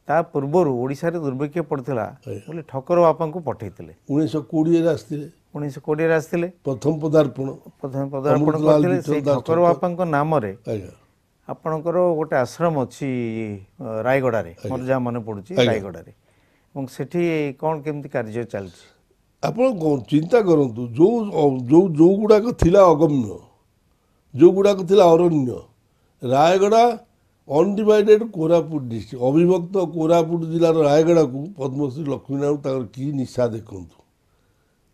ତା ପୂର୍ବରୁ ଓଡ଼ିଶାରେ ଦୁର୍ଭିକ୍ଷ ପଡ଼ିଥିଲା ବୋଲି ଠକର ବାପାଙ୍କୁ ପଠାଇଥିଲେ। 1920ରେ ଆସିଥିଲେ, 1920ରେ ଆସିଥିଲେ, ପ୍ରଥମ ପଦାର୍ପଣ କରିଥିଲେ। ସେଇ ଠକର ବାପାଙ୍କ ନାମରେ ଆପଣଙ୍କର ଗୋଟେ ଆଶ୍ରମ ଅଛି ରାୟଗଡ଼ାରେ, ମୋର ଯାହା ମନେ ପଡ଼ୁଛି, ରାୟଗଡ଼ାରେ। ଏବଂ ସେଠି କ'ଣ କେମିତି କାର୍ଯ୍ୟ ଚାଲିଛି? ଆପଣ ଚିନ୍ତା କରନ୍ତୁ, ଯେଉଁଗୁଡ଼ାକ ଥିଲା ଅଗମ୍ୟ, ଯେଉଁଗୁଡ଼ାକ ଥିଲା ଅରଣ୍ୟ, ରାୟଗଡ଼ା ଅନଡିଭାଇଡେଡ୍ କୋରାପୁଟ ଡିଷ୍ଟ୍ରିକ୍ଟ, ଅବିଭକ୍ତ କୋରାପୁଟ ଜିଲ୍ଲାର ରାୟଗଡ଼ାକୁ ପଦ୍ମଶ୍ରୀ ଲକ୍ଷ୍ମୀନାରାୟଣ ତାଙ୍କର କି ନିଶା ଦେଖନ୍ତୁ।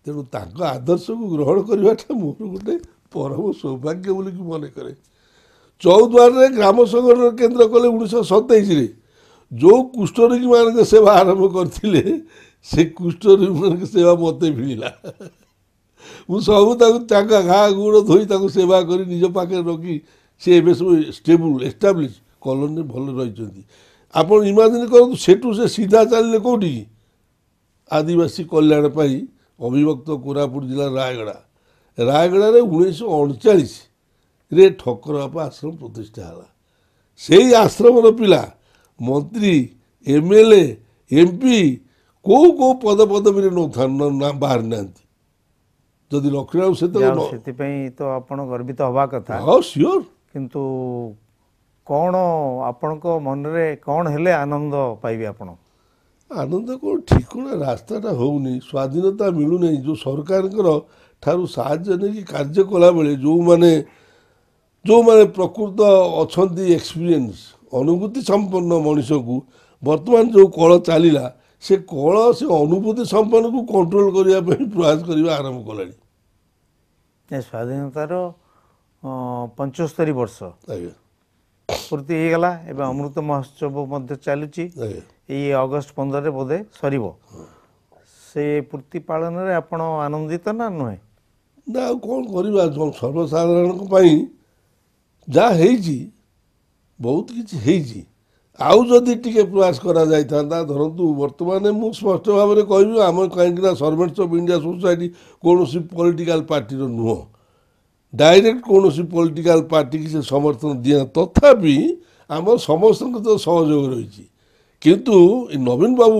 ତେଣୁ ତାଙ୍କ ଆଦର୍ଶକୁ ଗ୍ରହଣ କରିବାଟା ମୋର ଗୋଟେ ପରମ ସୌଭାଗ୍ୟ ବୋଲିକି ମନେ କରେ। ଚୌଦ୍ୱାରରେ ଗ୍ରାମ ସଂଗଠନ କେନ୍ଦ୍ର କଲେ 1927ରେ। ଯେଉଁ କୁଷ୍ଠରୋଗୀମାନଙ୍କ ସେବା ଆରମ୍ଭ କରିଥିଲେ ସେ କୁଷ୍ଠରୋଗୀମାନଙ୍କ ସେବା ମୋତେ ମିଳିଲା। ମୁଁ ସବୁ ତାଙ୍କ ଘା ଗୋଡ଼ ଧୋଇ ତାଙ୍କୁ ସେବା କରି ନିଜ ପାଖରେ ରଖି ସେ ଏବେ ସବୁ ଷ୍ଟେବୁଲ୍ ଏଷ୍ଟାବ୍ଲିଶ୍ କଲୋନୀରେ ଭଲ ରହିଛନ୍ତି। ଆପଣ ଇମାଜିନ୍ କରନ୍ତୁ ସେଠୁ ସେ ସିଧା ଚାଲିଲେ କେଉଁଠି ଆଦିବାସୀ କଲ୍ୟାଣ ପାଇଁ ଅବିଭକ୍ତ କୋରାପୁଟ ଜିଲ୍ଲା ରାୟଗଡ଼ାରେ 1939ରେ ଠକ୍କର ବାପା ଆଶ୍ରମ ପ୍ରତିଷ୍ଠା ହେଲା। ସେଇ ଆଶ୍ରମର ପିଲା ମନ୍ତ୍ରୀ MLA MP କେଉଁ ପଦପଦବୀରେ ବାହାରି ନାହାନ୍ତି। ଯଦି ଲକ୍ଷ୍ମୀବାବୁ ସେତେବେଳେ ସେଥିପାଇଁ ତ ଆପଣ ଗର୍ବିତ ହେବା କଥା। ହଁ ସିଓର। କିନ୍ତୁ କ'ଣ ଆପଣଙ୍କ ମନରେ କ'ଣ ହେଲେ ଆନନ୍ଦ ପାଇବେ ଆପଣ? ଆନନ୍ଦ କ'ଣ ଠିକଣା ରାସ୍ତାଟା ହେଉନି, ସ୍ୱାଧୀନତା ମିଳୁନାହିଁ। ଯେଉଁ ସରକାରଙ୍କର ଠାରୁ ସାହାଯ୍ୟ ନେଇକି କାର୍ଯ୍ୟ କଲାବେଳେ ଯେଉଁମାନେ ପ୍ରକୃତ ଅଛନ୍ତି ଏକ୍ସପିରିଏନ୍ସ ଅନୁଭୂତି ସମ୍ପନ୍ନ ମଣିଷକୁ ବର୍ତ୍ତମାନ ଯେଉଁ କଳ ଚାଲିଲା ସେ ଅନୁଭୂତି ସମ୍ପନ୍ନକୁ କଣ୍ଟ୍ରୋଲ କରିବା ପାଇଁ ପ୍ରୟାସ କରିବା ଆରମ୍ଭ କଲାଣି। ସ୍ୱାଧୀନତାର 75 ବର୍ଷ ଆଜ୍ଞା ପୂର୍ତ୍ତି ହେଇଗଲା। ଏବେ ଅମୃତ ମହୋତ୍ସବ ମଧ୍ୟ ଚାଲୁଛି। ଆଜ୍ଞା ଏଇ ଅଗଷ୍ଟ 15ରେ ବୋଧେ ସରିବ। ସେ ପୂର୍ତ୍ତି ପାଳନରେ ଆପଣ ଆନନ୍ଦିତ ନା ନୁହେଁ? ନା ଆଉ କ'ଣ କରିବା, ସର୍ବସାଧାରଣଙ୍କ ପାଇଁ ଯାହା ହେଇଛି ବହୁତ କିଛି ହେଇଛି। ଆଉ ଯଦି ଟିକେ ପ୍ରୟାସ କରାଯାଇଥାନ୍ତା, ଧରନ୍ତୁ ବର୍ତ୍ତମାନ ମୁଁ ସ୍ପଷ୍ଟ ଭାବରେ କହିବି ଆମର କାହିଁକିନା ସର୍ଭେଣ୍ଟସ୍ ଅଫ୍ ଇଣ୍ଡିଆ ସୋସାଇଟି କୌଣସି ପଲିଟିକାଲ ପାର୍ଟିର ନୁହଁ, ଡାଇରେକ୍ଟ କୌଣସି ପଲିଟିକାଲ ପାର୍ଟିକି ସେ ସମର୍ଥନ ଦିଏ। ତଥାପି ଆମର ସମସ୍ତଙ୍କ ତ ସହଯୋଗ ରହିଛି। କିନ୍ତୁ ନବୀନ ବାବୁ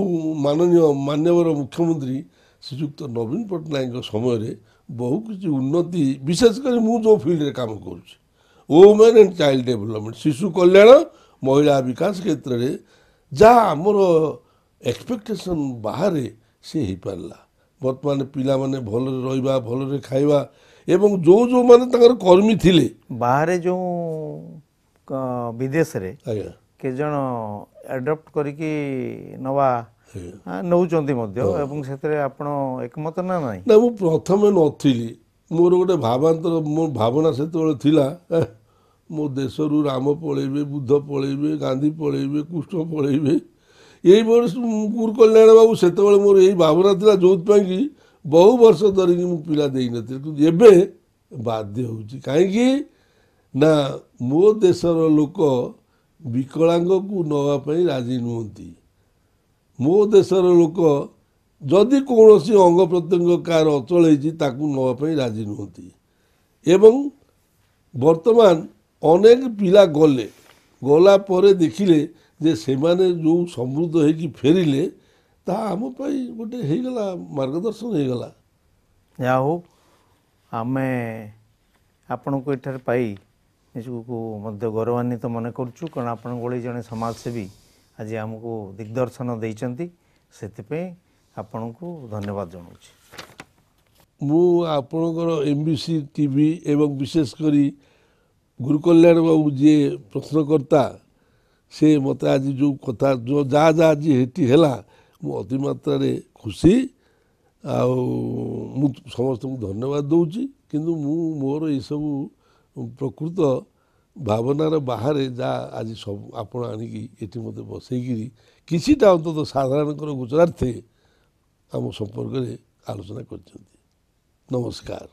ମାନ୍ୟବର ମୁଖ୍ୟମନ୍ତ୍ରୀ ଶ୍ରୀଯୁକ୍ତ ନବୀନ ପଟ୍ଟନାୟକଙ୍କ ସମୟରେ ବହୁ କିଛି ଉନ୍ନତି, ବିଶେଷ କରି ମୁଁ ଯେଉଁ ଫିଲ୍ଡରେ କାମ କରୁଛି ଓମେନ୍ ଆଣ୍ଡ ଚାଇଲ୍ଡ ଡେଭଲପମେଣ୍ଟ, ଶିଶୁ କଲ୍ୟାଣ, ମହିଳା ବିକାଶ କ୍ଷେତ୍ରରେ ଯାହା ଆମର ଏକ୍ସପେକ୍ଟେସନ୍ ବାହାରେ ସେ ହେଇପାରିଲା। ବର୍ତ୍ତମାନ ପିଲାମାନେ ଭଲରେ ରହିବା, ଭଲରେ ଖାଇବା ଏବଂ ଯେଉଁମାନେ ତାଙ୍କର କର୍ମୀ ଥିଲେ ବାହାରେ ଯେଉଁ ବିଦେଶରେ ଆଜ୍ଞା କେଜଣ ଆଡପ୍ଟ କରିକି ନେଉଛନ୍ତି ମଧ୍ୟ, ଏବଂ ସେଥିରେ ଆପଣ ଏକମତ ନା ନାହିଁ? ନା, ମୁଁ ପ୍ରଥମେ ନଥିଲି। ମୋର ଗୋଟେ ମୋ ଭାବନା ସେତେବେଳେ ଥିଲା ମୋ ଦେଶରୁ ରାମ ପଳେଇବେ, ବୁଦ୍ଧ ପଳେଇବେ, ଗାନ୍ଧୀ ପଳେଇବେ, କୃଷ୍ଣ ପଳେଇବେ, ଏଇଭଳି ଗୁରୁ କଲ୍ୟାଣ ବାବୁ ସେତେବେଳେ ମୋର ଏଇ ଭାବନା ଥିଲା, ଯେଉଁଥିପାଇଁ କି ବହୁ ବର୍ଷ ଧରିକି ମୁଁ ପିଲା ଦେଇନଥିଲି। କିନ୍ତୁ ଏବେ ବାଧ୍ୟ ହେଉଛି। କାହିଁକି ନା ମୋ ଦେଶର ଲୋକ ବିକଳାଙ୍ଗକୁ ନେବା ପାଇଁ ରାଜି ନୁହନ୍ତି। ମୋ ଦେଶର ଲୋକ ଯଦି କୌଣସି ଅଙ୍ଗ ପ୍ରତ୍ୟଙ୍ଗ କାହାର ଅଚଳ ହେଇଛି ତାକୁ ନେବା ପାଇଁ ରାଜି ନୁହନ୍ତି। ଏବଂ ବର୍ତ୍ତମାନ ଅନେକ ପିଲା ଗଲା ପରେ ଦେଖିଲେ ଯେ ସେମାନେ ଯେଉଁ ସମୃଦ୍ଧ ହେଇକି ଫେରିଲେ ତାହା ଆମ ପାଇଁ ଗୋଟେ ହେଇଗଲା, ମାର୍ଗଦର୍ଶନ ହେଇଗଲା। ଯାହା ହଉ ଆମେ ଆପଣଙ୍କୁ ଏଠାରେ ପାଇ ନିଜକୁ ମଧ୍ୟ ଗୌରବାନ୍ୱିତ ମନେ କରୁଛୁ, କାରଣ ଆପଣଙ୍କ ଭଳି ଜଣେ ସମାଜସେବୀ ଆଜି ଆମକୁ ଦିଗ୍ଦର୍ଶନ ଦେଇଛନ୍ତି। ସେଥିପାଇଁ ଆପଣଙ୍କୁ ଧନ୍ୟବାଦ ଜଣାଉଛି। ମୁଁ ଆପଣଙ୍କର MBC TV ଏବଂ ବିଶେଷ କରି ଗୁରୁ କଲ୍ୟାଣ ବାବୁ ଯିଏ ପ୍ରଶ୍ନକର୍ତ୍ତା, ସେ ମୋତେ ଆଜି ଯେଉଁ କଥା ଯାହା ଆଜି ଏଠି ହେଲା ମୁଁ ଅତିମାତ୍ରାରେ ଖୁସି। ଆଉ ମୁଁ ସମସ୍ତଙ୍କୁ ଧନ୍ୟବାଦ ଦେଉଛି। କିନ୍ତୁ ମୁଁ ମୋର ଏସବୁ ପ୍ରକୃତ ଭାବନାର ବାହାରେ ଯାହା ଆଜି ସବୁ ଆପଣ ଆଣିକି ଏଠି ମୋତେ ବସେଇକିରି କିଛିଟା ଅନ୍ତତଃ ସାଧାରଣଙ୍କର ଗୋଚରାର୍ଥେ ଆମ ସମ୍ପର୍କରେ ଆଲୋଚନା କରିଛନ୍ତି। ନମସ୍କାର।